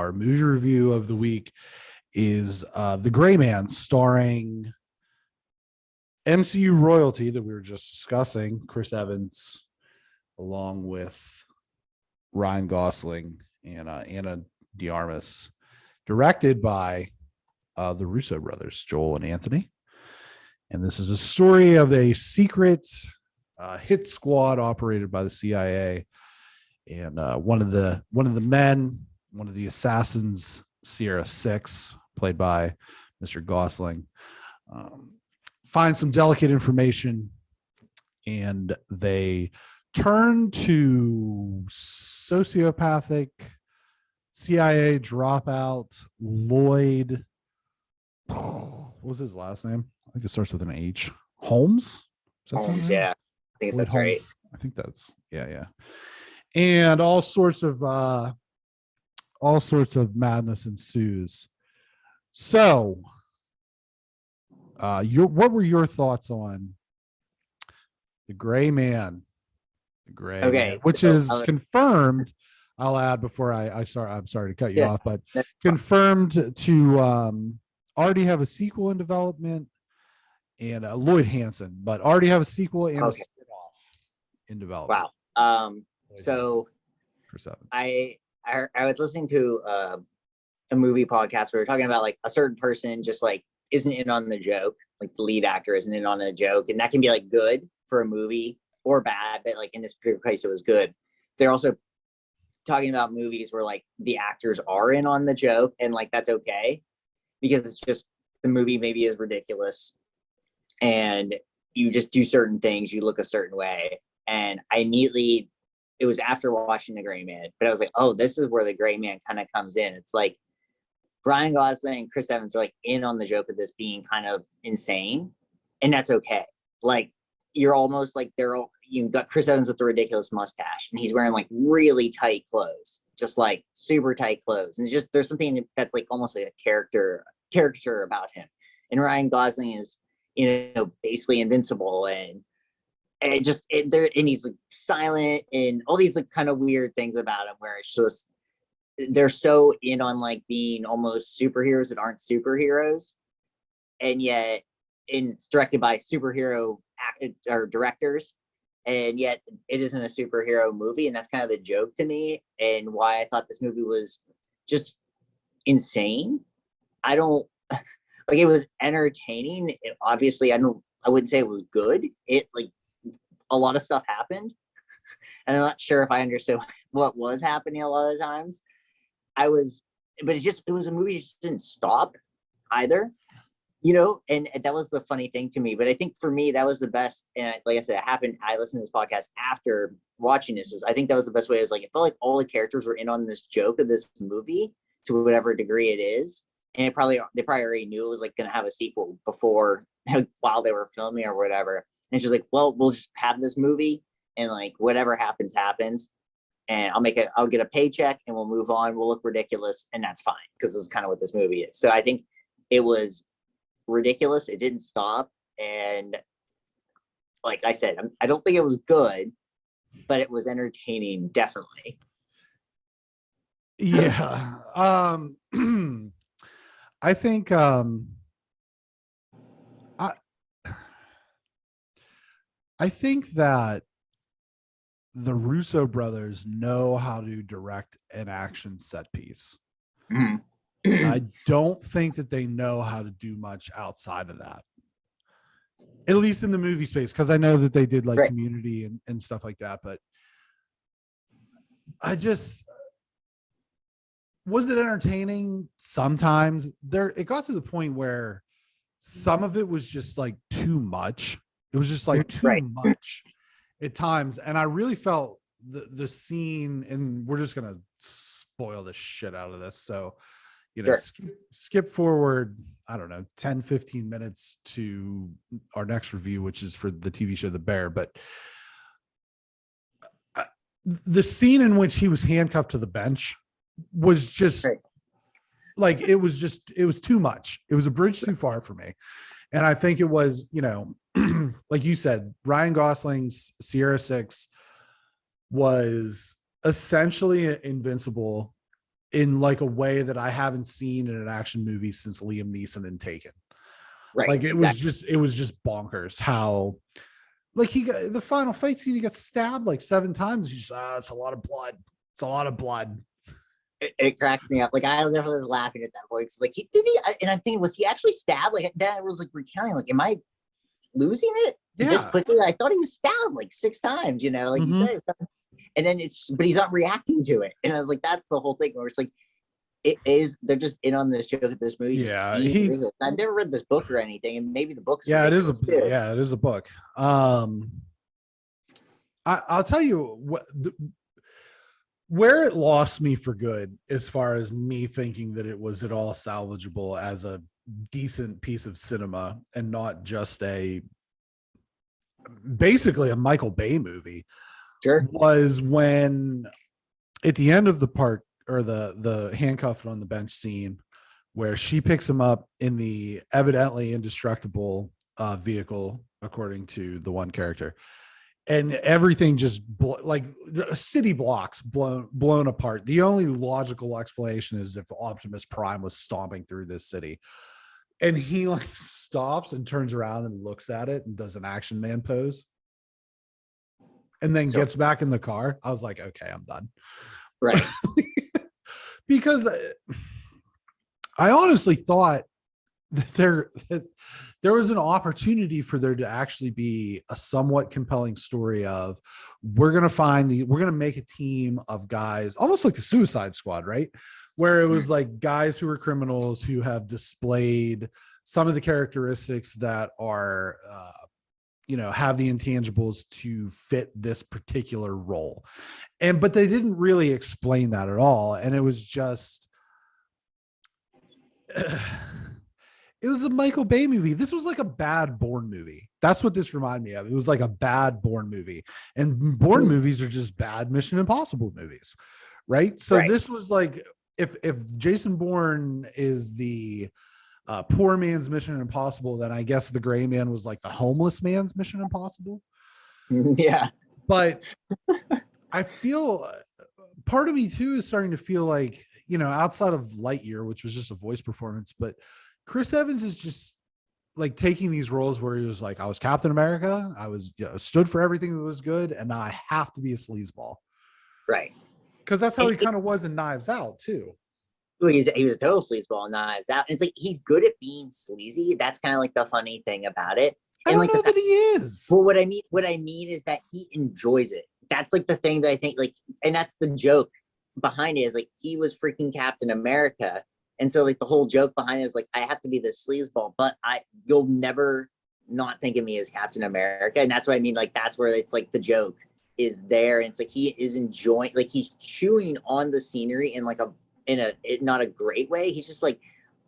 our movie review of the week is The Gray Man, starring MCU royalty that we were just discussing, Chris Evans, along with Ryan Gosling and Anna de Armas, directed by the Russo brothers, Joel and Anthony. And this is a story of a secret hit squad operated by the CIA. And one of the assassins, Sierra 6, played by Mr. Gosling, finds some delicate information, and they turn to sociopathic CIA dropout Lloyd. What was his last name? I think it starts with an H. Holmes? Holmes, yeah. I think that's right. I think that's yeah. And all sorts of madness ensues. So, what were your thoughts on The Gray Man? Which is confirmed. I'll add before I'm sorry to cut you off, but confirmed to already have a sequel in development, and Lloyd Hansen, but already have a sequel and a spin-off in development. Wow. So I was listening to a movie podcast where we were talking about like a certain person just like isn't in on the joke, like the lead actor isn't in on a joke, and that can be like good for a movie or bad, but like in this particular case it was good. They're also talking about movies where like the actors are in on the joke, and like that's okay because it's just the movie maybe is ridiculous and you just do certain things, you look a certain way. And it was after watching The Gray Man, but I was like, oh, this is where The Gray Man kind of comes in. It's like Ryan Gosling and Chris Evans are like in on the joke of this being kind of insane, and that's okay. Like you're almost like you got Chris Evans with the ridiculous mustache, and he's wearing like really tight clothes, just like super tight clothes, and it's just there's something that's like almost like a caricature about him. And Ryan Gosling is, basically invincible, and he's like silent, and all these like kind of weird things about him where it's just they're so in on like being almost superheroes that aren't superheroes, and yet it's directed by superhero directors, and yet it isn't a superhero movie. And that's kind of the joke to me, and why I thought this movie was just insane. I don't like it was entertaining. Obviously, I wouldn't say it was good. It like a lot of stuff happened, and I'm not sure if I understood what was happening a lot of times. But it was a movie that just didn't stop either, and that was the funny thing to me. But I think for me, that was the best. And like I said, I listened to this podcast after watching this. I think that was the best way. It felt like all the characters were in on this joke of this movie to whatever degree it is. And they probably already knew it was like going to have a sequel before, while they were filming or whatever. And it's just like, well, we'll just have this movie, and like whatever happens, and I'll get a paycheck, and we'll move on. We'll look ridiculous, and that's fine, because this is kind of what this movie is. So I think it was ridiculous. It didn't stop. And like I said, I don't think it was good, but it was entertaining, definitely. Yeah. I think I think that the Russo brothers know how to direct an action set piece. I don't think that they know how to do much outside of that, at least in the movie space, because I know that they did like Community and stuff like that. But was it entertaining? Sometimes it got to the point where some of it was just like too much. It was just like too much at times. And I really felt the scene, and we're just going to spoil the shit out of this. So, skip forward, I don't know, 10, 15 minutes to our next review, which is for the TV show The Bear. But the scene in which he was handcuffed to the bench was just like, it was too much. It was a bridge too far for me. And I think it was, like you said, Ryan Gosling's Sierra 6 was essentially invincible in like a way that I haven't seen in an action movie since Liam Neeson in Taken. Right. Like it was just bonkers how like he got the final fight scene, he got stabbed like 7 times. He's it's a lot of blood. It's a lot of blood. It cracked me up. Like I literally was laughing at that point. So like and I'm thinking, was he actually stabbed? Like that was like recounting, like, am I losing it? Yeah. Just quickly, I thought he was stabbed like 6 times, you know, like he said, and then but he's not reacting to it. And I was like, that's the whole thing where it's like, they're just in on this joke at this movie. Yeah. I've never read this book or anything, and maybe the book's it is a book. I'll tell you what where it lost me for good, as far as me thinking that it was at all salvageable as a decent piece of cinema and not just basically a Michael Bay movie, was when at the end of the park, or the handcuffed on the bench scene, where she picks him up in the evidently indestructible vehicle, according to the one character, and everything just like city blocks blown apart. The only logical explanation is if Optimus Prime was stomping through this city, and he like stops and turns around and looks at it and does an action man pose, and then gets back in the car. I was like, okay, I'm done. Right. Because I honestly thought that there was an opportunity for there to actually be a somewhat compelling story of, we're going to make a team of guys, almost like the Suicide Squad, right? Where it was like guys who are criminals who have displayed some of the characteristics that are, have the intangibles to fit this particular role. But they didn't really explain that at all. And it was just, it was a Michael Bay movie. This was like a bad Bourne movie. That's what this reminded me of. It was like a bad Bourne movie, and Bourne movies are just bad Mission Impossible movies. Right. So this was like, if Jason Bourne is the poor man's Mission Impossible, then I guess the Gray Man was like the homeless man's Mission Impossible. Yeah. But I feel part of me too is starting to feel like, outside of Lightyear, which was just a voice performance, but Chris Evans is just like taking these roles where he was like, I was Captain America, I was stood for everything that was good, and now I have to be a sleazeball. Right. Because that's how he kind of was in Knives Out too. Well, he was a total sleazeball in Knives Out. And it's like, he's good at being sleazy. That's kind of like the funny thing about it. And I don't know that he is. Well, what I mean is that he enjoys it. That's like the thing that I think, like, and that's the joke behind it, is like, he was freaking Captain America. And so like the whole joke behind it is like, I have to be this sleazeball, but you'll never not think of me as Captain America. And that's what I mean. Like, that's where it's like the joke is there. And it's like, he is enjoying, like, he's chewing on the scenery in like not a great way. He's just like,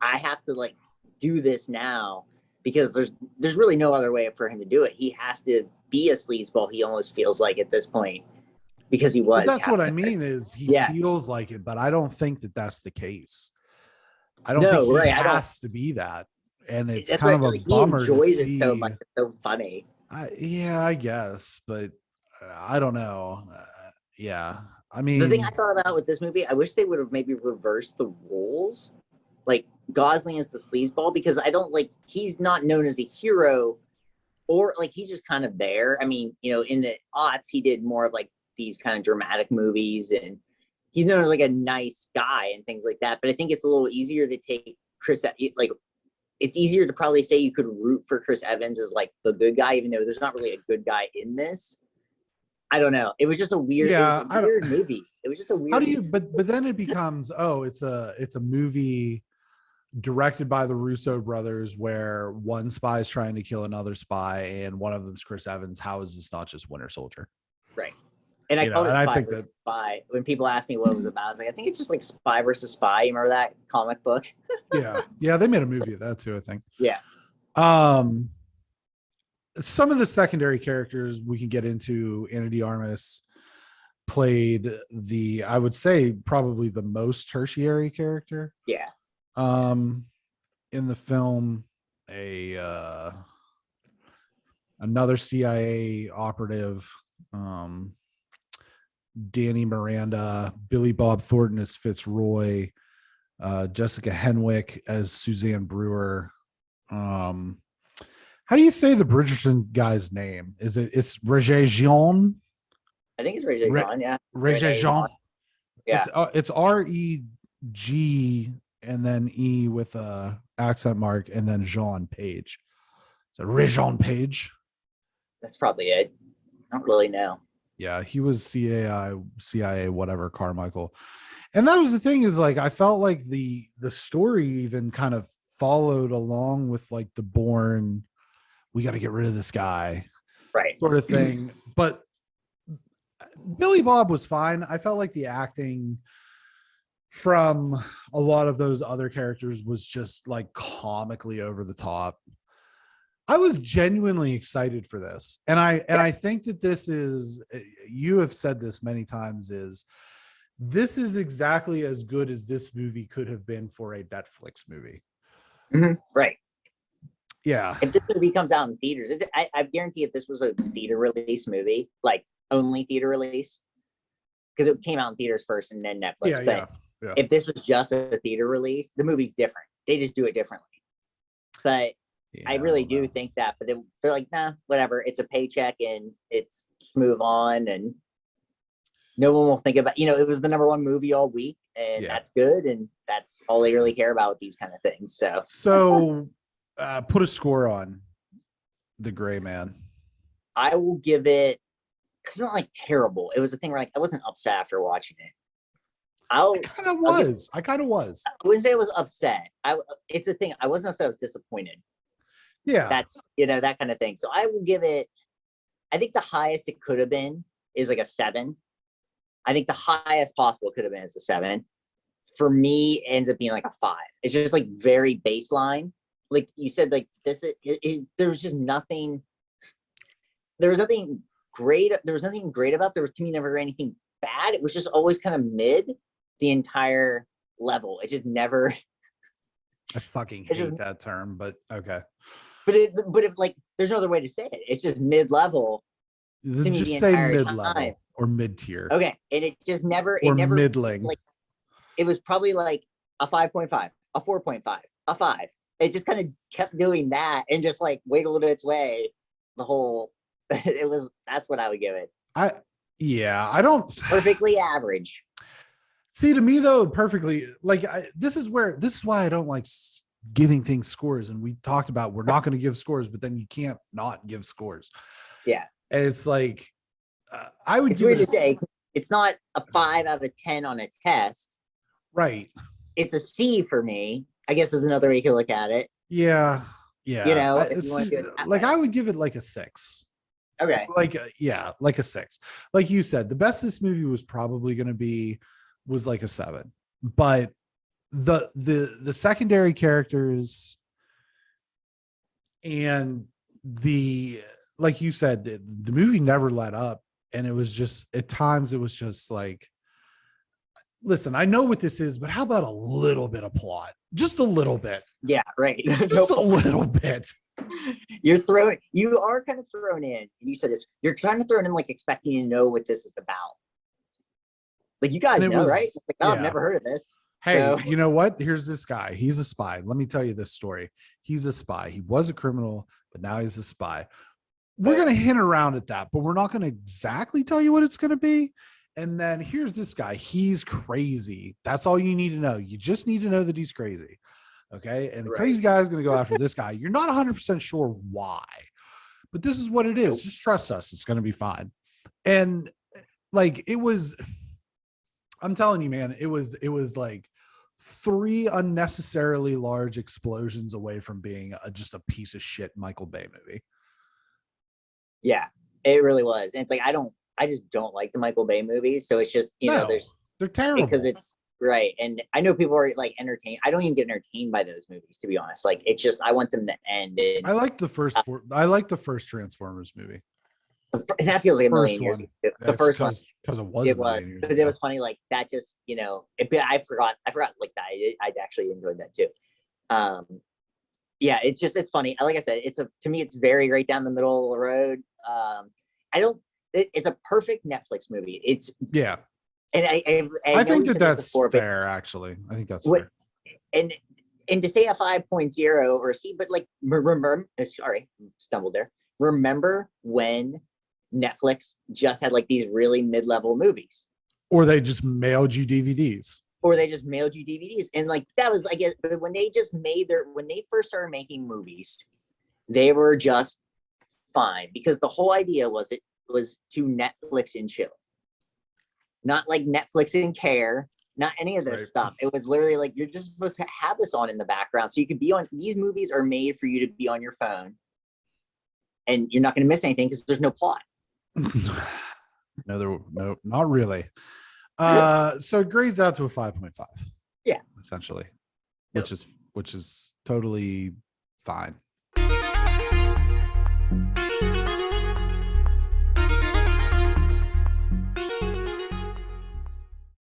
I have to like do this now, because there's really no other way for him to do it. He has to be a sleazeball, he almost feels like at this point, because he was. But that's what I mean, is he feels like it, but I don't think that that's the case. I don't think he has to be that. And it's kind of a bummer. He enjoys it so much. It's so funny. I guess, but I don't know. I mean, the thing I thought about with this movie, I wish they would have maybe reversed the roles. Like, Gosling is the sleazeball, because I don't like, he's not known as a hero, or like, he's just kind of there. I mean, in the aughts, he did more of like these kind of dramatic movies, and he's known as like a nice guy and things like that. But I think it's a little easier to take like, it's easier to probably say you could root for Chris Evans as like the good guy, even though there's not really a good guy in this. I don't know. It was just a weird, weird movie. It was just a weird. How do you? But then it becomes, it's a movie directed by the Russo brothers, where one spy is trying to kill another spy, and one of them's Chris Evans. How is this not just Winter Soldier? Right. And I called it Spy. When people ask me what it was about, I was like, I think it's just like Spy versus Spy. You remember that comic book? Yeah. They made a movie of that too, I think. Yeah. Some of the secondary characters we can get into. Ana de Armas played I would say probably the most tertiary character. Yeah. In the film, another CIA operative, Danny Miranda, Billy Bob Thornton as Fitzroy, Jessica Henwick as Suzanne Brewer. How do you say the Bridgerton guy's name? It's Roger Jean? I think it's Roger Jean, yeah. Roger Jean. Yeah. It's REG and then E with a accent mark and then Jean Page. So Regent Page. That's probably it. I don't really know. Yeah, he was CIA, whatever, Carmichael. And that was the thing, is like I felt like the story even kind of followed along with like the Bourne, we got to get rid of this guy, right, sort of thing. But Billy Bob was fine. I felt like the acting from a lot of those other characters was just like comically over the top. I was genuinely excited for this. And I think that this is, you have said this many times, this is exactly as good as this movie could have been for a Netflix movie. Mm-hmm. Right. Yeah. If this movie comes out in theaters, I guarantee if this was a theater release movie, like only theater release, because it came out in theaters first and then Netflix. Yeah. If this was just a theater release, the movie's different. They just do it differently. But I really do think that, but they're like, nah, whatever. It's a paycheck and let's move on. And no one will think about, it was the #1 movie all week, and that's good. And that's all they really care about with these kind of things. So put a score on The Gray Man. I will give it, because it's not like terrible. It was a thing where like I wasn't upset after watching it. I kind of was. I wouldn't say I was upset. It's a thing. I wasn't upset. I was disappointed. Yeah. That's, that kind of thing. So I will give it, I think the highest it could have been is like a 7. I think the highest possible could have been is a 7. For me, it ends up being like a 5. It's just like very baseline. Like you said, like this is there was just nothing. There was nothing great. There was nothing great about. There was, to me, never anything bad. It was just always kind of mid the entire level. It just never. I fucking hate that term, but okay. But if like, there's no other way to say it. It's just mid-level. Just say mid-level or mid-tier. Okay, and it just never. Or middling. Like, it was probably like a 5.5, a 4.5, a 5. It just kind of kept doing that and just like wiggled its way the whole. That's what I would give it. I don't. Perfectly average. See, to me though, perfectly, like this is why I don't like giving things scores. And we talked about, we're not going to give scores, but then you can't not give scores. Yeah. And it's like, I would. It's weird to say. It's not a 5 out of 10 on a test. Right. It's a C for me, I guess, is another way you could look at it. Yeah. Yeah. If you want to do it like way. I would give it like a 6. Okay. Like a 6. Like you said, the best this movie was probably going to be was like a 7. But the secondary characters and like you said, the movie never let up, and it was just, at times it was just like, listen, I know what this is, but how about a little bit of plot? Just a little bit. Yeah, right. Just a little bit. You are kind of thrown in, and you said this, you're kind of thrown in like expecting to know what this is about. Like, you guys know, right? Like, I've never heard of this. Hey, you know what? Here's this guy. He's a spy. Let me tell you this story. He's a spy. He was a criminal, but now he's a spy. We're going to hint around at that, but we're not going to exactly tell you what it's going to be. And then here's this guy. He's crazy. That's all you need to know. You just need to know that he's crazy. Okay. And the crazy guy is going to go after this guy. You're not 100% sure why, but this is what it is. Just trust us. It's going to be fine. And like, I'm telling you, man, it was like 3 unnecessarily large explosions away from being just a piece of shit Michael Bay movie. Yeah, it really was. And it's like, I just don't like the Michael Bay movies. So it's just, they're terrible because it's right. And I know people are like entertained. I don't even get entertained by those movies, to be honest. Like, it's just, I want them to end. And, I like the first I like the first Transformers movie. That feels like a million years ago. The first one, because it was. But it was funny, like that. Just I forgot like that. I actually enjoyed that too. Yeah, it's funny. Like I said, to me, it's very right down the middle of the road. it's a perfect Netflix movie. It's yeah. And I think that's fair. Actually, I think that's fair. And to say a 5.0 or a C, but like remember, sorry, stumbled there. Remember when Netflix just had like these really mid-level movies, or they just mailed you DVDs, and like that was, I guess, when they first started making movies, they were just fine, because the whole idea was it was to Netflix and chill, not like Netflix and care, not any of this stuff. It was literally like, you're just supposed to have this on in the background, so you could be on. These movies are made for you to be on your phone, and you're not going to miss anything because there's no plot. No, not really. So it grades out to a 5.5. Yeah, essentially, which is totally fine.